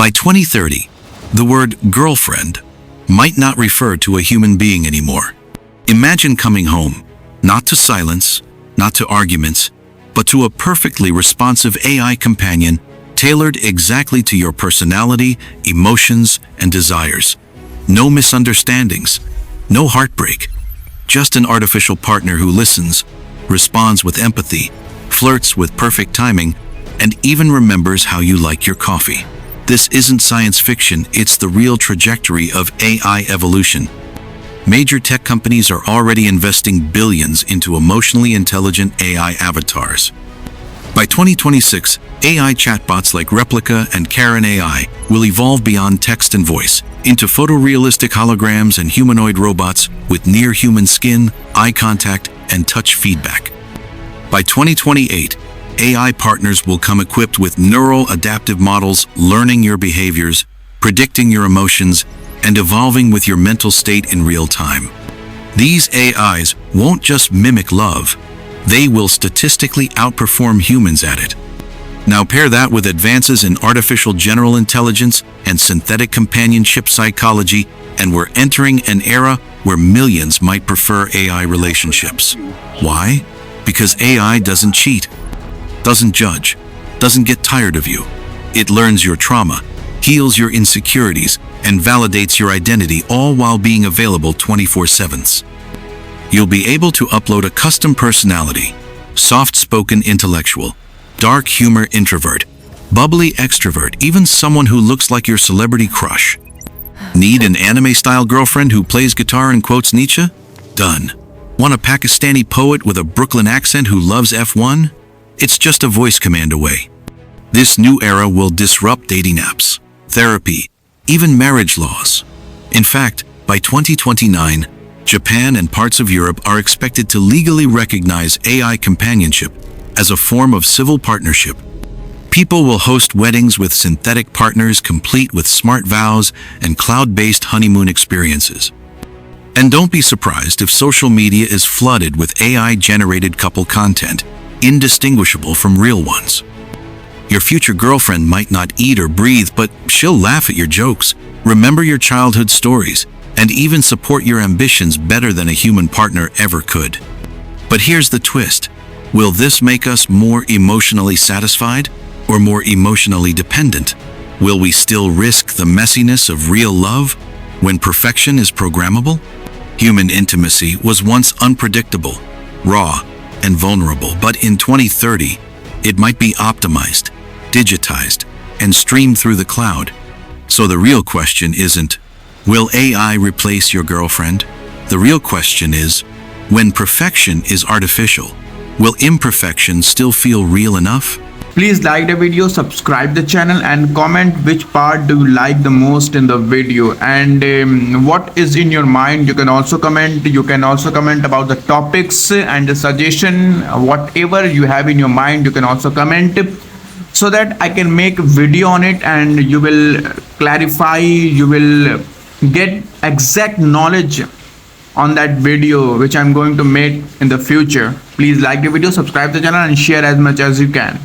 By 2030, the word girlfriend might not refer to a human being anymore. Imagine coming home, not to silence, not to arguments, but to a perfectly responsive AI companion tailored exactly to your personality, emotions, and desires. No misunderstandings, no heartbreak, just an artificial partner who listens, responds with empathy, flirts with perfect timing, and even remembers how you like your coffee. This isn't science fiction, it's the real trajectory of AI evolution. Major tech companies are already investing billions into emotionally intelligent AI avatars. By 2026, AI chatbots like Replica and Karen AI will evolve beyond text and voice into photorealistic holograms and humanoid robots with near-human skin, eye contact, and touch feedback. By 2028, AI partners will come equipped with neural adaptive models learning your behaviors, predicting your emotions, and evolving with your mental state in real time. These AIs won't just mimic love, they will statistically outperform humans at it. Now pair that with advances in artificial general intelligence and synthetic companionship psychology, and we're entering an era where millions might prefer AI relationships. Why? Because AI doesn't cheat, doesn't judge, doesn't get tired of you. It learns your trauma, heals your insecurities, and validates your identity, all while being available 24/7. You'll be able to upload a custom personality, soft-spoken intellectual, dark humor introvert, bubbly extrovert, even someone who looks like your celebrity crush. Need an anime-style girlfriend who plays guitar and quotes Nietzsche? Done. Want a Pakistani poet with a Brooklyn accent who loves F1? It's just a voice command away. This new era will disrupt dating apps, therapy, even marriage laws. In fact, by 2029, Japan and parts of Europe are expected to legally recognize AI companionship as a form of civil partnership. People will host weddings with synthetic partners complete with smart vows and cloud-based honeymoon experiences. And don't be surprised if social media is flooded with AI-generated couple content, indistinguishable from real ones. Your future girlfriend might not eat or breathe, but she'll laugh at your jokes, remember your childhood stories, and even support your ambitions better than a human partner ever could. But here's the twist. Will this make us more emotionally satisfied or more emotionally dependent? Will we still risk the messiness of real love when perfection is programmable? Human intimacy was once unpredictable, raw, and vulnerable, but in 2030, it might be optimized, digitized, and streamed through the cloud. So the real question isn't, will AI replace your girlfriend? The real question is, when perfection is artificial, will imperfection still feel real enough? Please like the video, subscribe the channel, and comment which part do you like the most in the video, and what is in your mind. You can also comment about the topics and the suggestion. Whatever you have in your mind, you can also comment, so that I can make a video on it and you will clarify, you will get exact knowledge on that video which I'm going to make in the future. Please like the video, subscribe the channel, and share as much as you can.